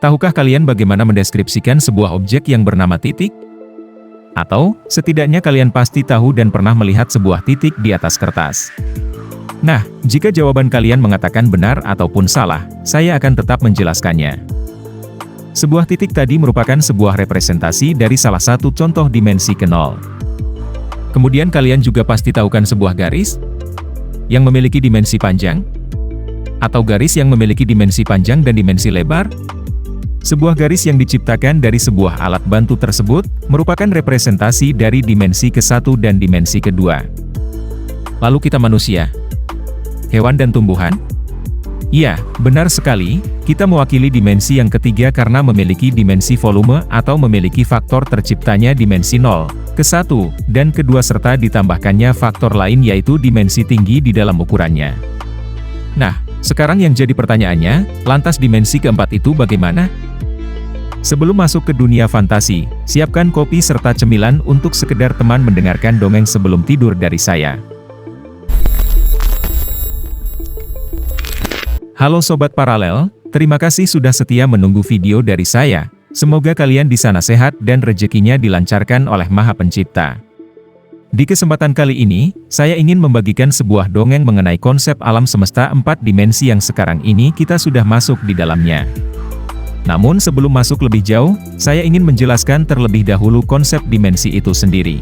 Tahukah kalian bagaimana mendeskripsikan sebuah objek yang bernama titik? Atau, setidaknya kalian pasti tahu dan pernah melihat sebuah titik di atas kertas. Nah, jika jawaban kalian mengatakan benar ataupun salah, saya akan tetap menjelaskannya. Sebuah titik tadi merupakan sebuah representasi dari salah satu contoh dimensi ke nol. Kemudian kalian juga pasti tahukan sebuah garis yang memiliki dimensi panjang, atau garis yang memiliki dimensi panjang dan dimensi lebar. Sebuah garis yang diciptakan dari sebuah alat bantu tersebut, merupakan representasi dari dimensi ke-1 dan dimensi kedua. Lalu kita manusia, hewan dan tumbuhan? Iya, benar sekali, kita mewakili dimensi yang ketiga karena memiliki dimensi volume atau memiliki faktor terciptanya dimensi 0, ke-1, dan kedua serta ditambahkannya faktor lain yaitu dimensi tinggi di dalam ukurannya. Nah, sekarang yang jadi pertanyaannya, lantas dimensi keempat itu bagaimana? Sebelum masuk ke dunia fantasi, siapkan kopi serta cemilan untuk sekedar teman mendengarkan dongeng sebelum tidur dari saya. Halo Sobat Paralel, terima kasih sudah setia menunggu video dari saya. Semoga kalian di sana sehat dan rezekinya dilancarkan oleh Maha Pencipta. Di kesempatan kali ini, saya ingin membagikan sebuah dongeng mengenai konsep alam semesta 4 dimensi yang sekarang ini kita sudah masuk di dalamnya. Namun sebelum masuk lebih jauh, saya ingin menjelaskan terlebih dahulu konsep dimensi itu sendiri.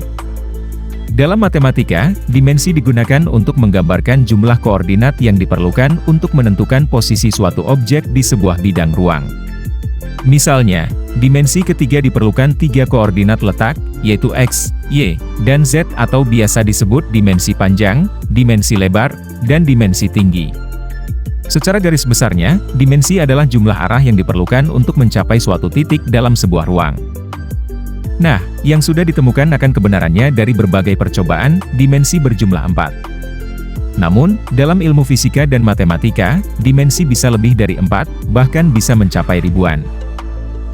Dalam matematika, dimensi digunakan untuk menggambarkan jumlah koordinat yang diperlukan untuk menentukan posisi suatu objek di sebuah bidang ruang. Misalnya, dimensi ketiga diperlukan 3 koordinat letak, yaitu X, Y, dan Z atau biasa disebut dimensi panjang, dimensi lebar, dan dimensi tinggi. Secara garis besarnya, dimensi adalah jumlah arah yang diperlukan untuk mencapai suatu titik dalam sebuah ruang. Nah, yang sudah ditemukan akan kebenarannya dari berbagai percobaan, dimensi berjumlah 4. Namun, dalam ilmu fisika dan matematika, dimensi bisa lebih dari 4, bahkan bisa mencapai ribuan.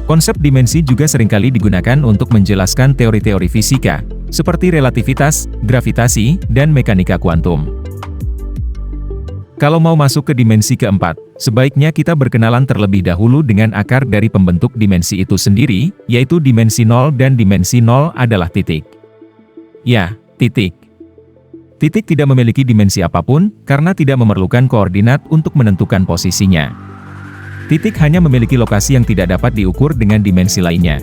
Konsep dimensi juga seringkali digunakan untuk menjelaskan teori-teori fisika, seperti relativitas, gravitasi, dan mekanika kuantum. Kalau mau masuk ke dimensi keempat, sebaiknya kita berkenalan terlebih dahulu dengan akar dari pembentuk dimensi itu sendiri, yaitu dimensi 0 dan dimensi 0 adalah titik. Ya, titik. Titik tidak memiliki dimensi apapun, karena tidak memerlukan koordinat untuk menentukan posisinya. Titik hanya memiliki lokasi yang tidak dapat diukur dengan dimensi lainnya.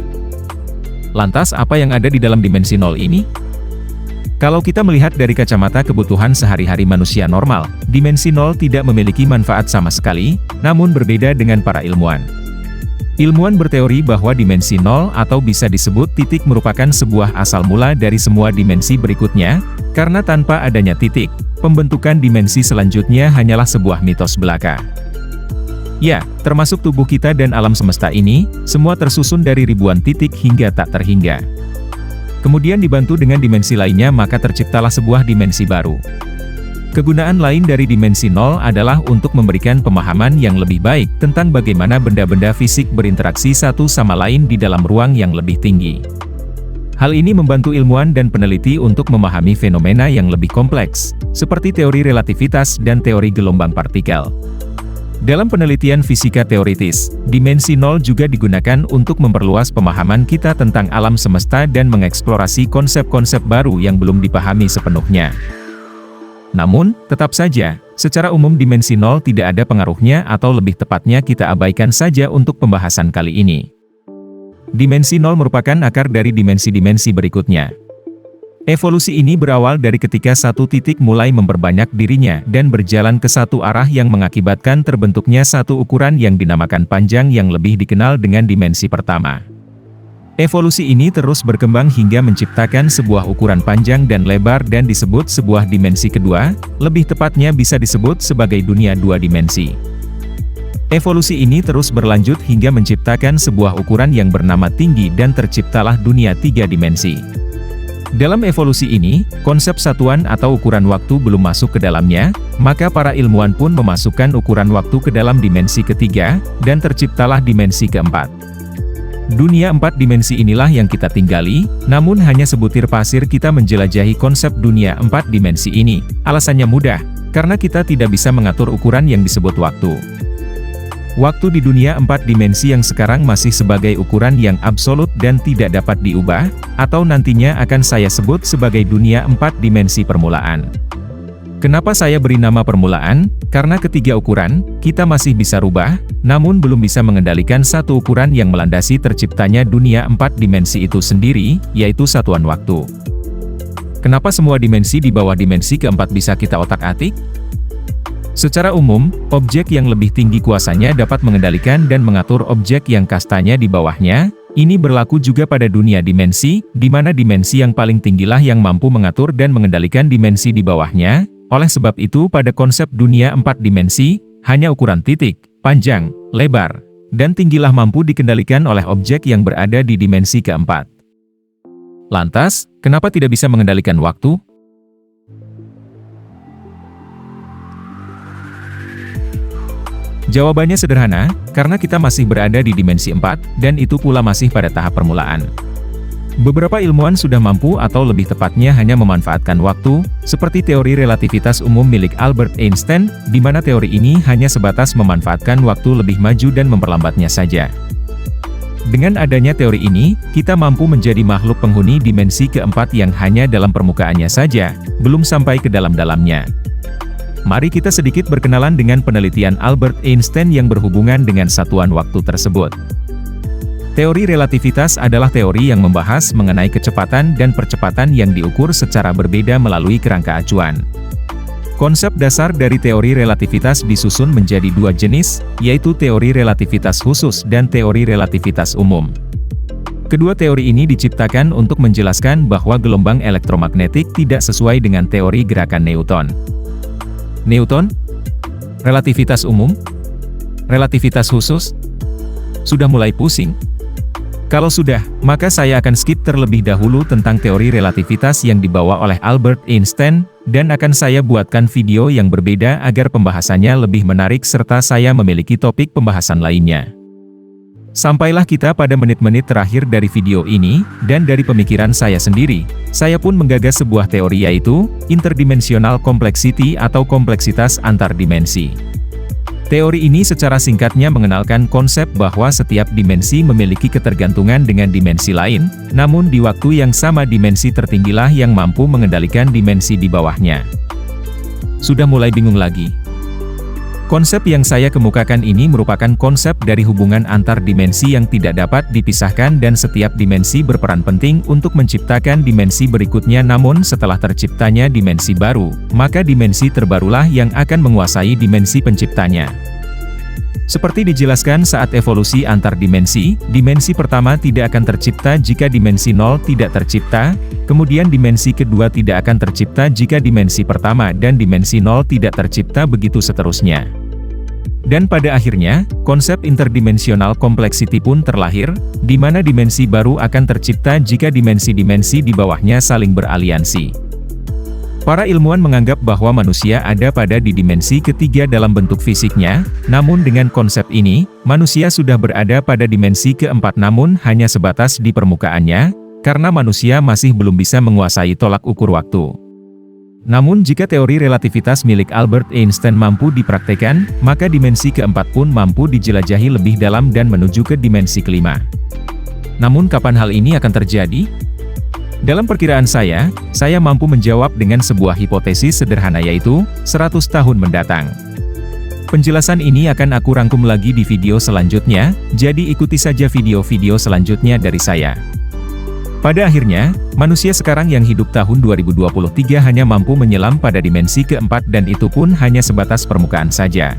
Lantas apa yang ada di dalam dimensi 0 ini? Kalau kita melihat dari kacamata kebutuhan sehari-hari manusia normal, dimensi 0 tidak memiliki manfaat sama sekali, namun berbeda dengan para ilmuwan. Ilmuwan berteori bahwa dimensi 0 atau bisa disebut titik merupakan sebuah asal mula dari semua dimensi berikutnya, karena tanpa adanya titik, pembentukan dimensi selanjutnya hanyalah sebuah mitos belaka. Ya, termasuk tubuh kita dan alam semesta ini, semua tersusun dari ribuan titik hingga tak terhingga. Kemudian dibantu dengan dimensi lainnya maka terciptalah sebuah dimensi baru. Kegunaan lain dari dimensi 0 adalah untuk memberikan pemahaman yang lebih baik tentang bagaimana benda-benda fisik berinteraksi satu sama lain di dalam ruang yang lebih tinggi. Hal ini membantu ilmuwan dan peneliti untuk memahami fenomena yang lebih kompleks, seperti teori relativitas dan teori gelombang partikel. Dalam penelitian fisika teoritis, dimensi 0 juga digunakan untuk memperluas pemahaman kita tentang alam semesta dan mengeksplorasi konsep-konsep baru yang belum dipahami sepenuhnya. Namun, tetap saja, secara umum dimensi 0 tidak ada pengaruhnya atau lebih tepatnya kita abaikan saja untuk pembahasan kali ini. Dimensi 0 merupakan akar dari dimensi-dimensi berikutnya. Evolusi ini berawal dari ketika satu titik mulai memperbanyak dirinya dan berjalan ke satu arah yang mengakibatkan terbentuknya satu ukuran yang dinamakan panjang yang lebih dikenal dengan dimensi pertama. Evolusi ini terus berkembang hingga menciptakan sebuah ukuran panjang dan lebar dan disebut sebuah dimensi kedua, lebih tepatnya bisa disebut sebagai dunia 2 dimensi. Evolusi ini terus berlanjut hingga menciptakan sebuah ukuran yang bernama tinggi dan terciptalah dunia 3 dimensi. Dalam evolusi ini, konsep satuan atau ukuran waktu belum masuk ke dalamnya, maka para ilmuwan pun memasukkan ukuran waktu ke dalam dimensi ketiga, dan terciptalah dimensi keempat. Dunia 4 dimensi inilah yang kita tinggali, namun hanya sebutir pasir kita menjelajahi konsep dunia 4 dimensi ini. Alasannya mudah, karena kita tidak bisa mengatur ukuran yang disebut waktu. Waktu di dunia 4 dimensi yang sekarang masih sebagai ukuran yang absolut dan tidak dapat diubah, atau nantinya akan saya sebut sebagai dunia 4 dimensi permulaan. Kenapa saya beri nama permulaan? Karena ketiga ukuran, kita masih bisa rubah, namun belum bisa mengendalikan satu ukuran yang melandasi terciptanya dunia 4 dimensi itu sendiri, yaitu satuan waktu. Kenapa semua dimensi di bawah dimensi keempat bisa kita otak-atik? Secara umum, objek yang lebih tinggi kuasanya dapat mengendalikan dan mengatur objek yang kastanya di bawahnya. Ini berlaku juga pada dunia dimensi, di mana dimensi yang paling tinggilah yang mampu mengatur dan mengendalikan dimensi di bawahnya. Oleh sebab itu pada konsep dunia 4 dimensi, hanya ukuran titik, panjang, lebar, dan tinggilah mampu dikendalikan oleh objek yang berada di dimensi keempat. Lantas, kenapa tidak bisa mengendalikan waktu? Jawabannya sederhana, karena kita masih berada di dimensi 4, dan itu pula masih pada tahap permulaan. Beberapa ilmuwan sudah mampu atau lebih tepatnya hanya memanfaatkan waktu, seperti teori relativitas umum milik Albert Einstein, di mana teori ini hanya sebatas memanfaatkan waktu lebih maju dan memperlambatnya saja. Dengan adanya teori ini, kita mampu menjadi makhluk penghuni dimensi keempat yang hanya dalam permukaannya saja, belum sampai ke dalam-dalamnya. Mari kita sedikit berkenalan dengan penelitian Albert Einstein yang berhubungan dengan satuan waktu tersebut. Teori relativitas adalah teori yang membahas mengenai kecepatan dan percepatan yang diukur secara berbeda melalui kerangka acuan. Konsep dasar dari teori relativitas disusun menjadi dua jenis, yaitu teori relativitas khusus dan teori relativitas umum. Kedua teori ini diciptakan untuk menjelaskan bahwa gelombang elektromagnetik tidak sesuai dengan teori gerakan Newton. Newton? Relativitas umum? Relativitas khusus? Sudah mulai pusing? Kalau sudah, maka saya akan skip terlebih dahulu tentang teori relativitas yang dibawa oleh Albert Einstein, dan akan saya buatkan video yang berbeda agar pembahasannya lebih menarik serta saya memiliki topik pembahasan lainnya. Sampailah kita pada menit-menit terakhir dari video ini, dan dari pemikiran saya sendiri, saya pun menggagas sebuah teori yaitu, interdimensional complexity atau kompleksitas antar dimensi. Teori ini secara singkatnya mengenalkan konsep bahwa setiap dimensi memiliki ketergantungan dengan dimensi lain, namun di waktu yang sama dimensi tertinggilah yang mampu mengendalikan dimensi di bawahnya. Sudah mulai bingung lagi? Konsep yang saya kemukakan ini merupakan konsep dari hubungan antar dimensi yang tidak dapat dipisahkan dan setiap dimensi berperan penting untuk menciptakan dimensi berikutnya, namun setelah terciptanya dimensi baru, maka dimensi terbarulah yang akan menguasai dimensi penciptanya. Seperti dijelaskan saat evolusi antar dimensi, dimensi pertama tidak akan tercipta jika dimensi 0 tidak tercipta, kemudian dimensi kedua tidak akan tercipta jika dimensi pertama dan dimensi 0 tidak tercipta, begitu seterusnya. Dan pada akhirnya, konsep interdimensional complexity pun terlahir, di mana dimensi baru akan tercipta jika dimensi-dimensi di bawahnya saling beraliansi. Para ilmuwan menganggap bahwa manusia ada pada di dimensi ketiga dalam bentuk fisiknya, namun dengan konsep ini, manusia sudah berada pada dimensi keempat namun hanya sebatas di permukaannya, karena manusia masih belum bisa menguasai tolak ukur waktu. Namun jika teori relativitas milik Albert Einstein mampu dipraktekkan, maka dimensi keempat pun mampu dijelajahi lebih dalam dan menuju ke dimensi kelima. Namun kapan hal ini akan terjadi? Dalam perkiraan saya mampu menjawab dengan sebuah hipotesis sederhana yaitu, 100 tahun mendatang. Penjelasan ini akan aku rangkum lagi di video selanjutnya, jadi ikuti saja video-video selanjutnya dari saya. Pada akhirnya, manusia sekarang yang hidup tahun 2023 hanya mampu menyelam pada dimensi keempat dan itu pun hanya sebatas permukaan saja.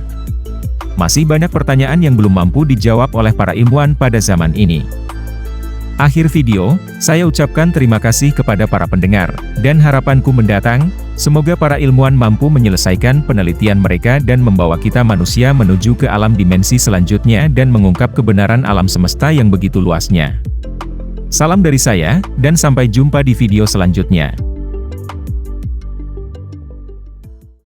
Masih banyak pertanyaan yang belum mampu dijawab oleh para ilmuwan pada zaman ini. Akhir video, saya ucapkan terima kasih kepada para pendengar, dan harapanku mendatang, semoga para ilmuwan mampu menyelesaikan penelitian mereka dan membawa kita manusia menuju ke alam dimensi selanjutnya dan mengungkap kebenaran alam semesta yang begitu luasnya. Salam dari saya, dan sampai jumpa di video selanjutnya.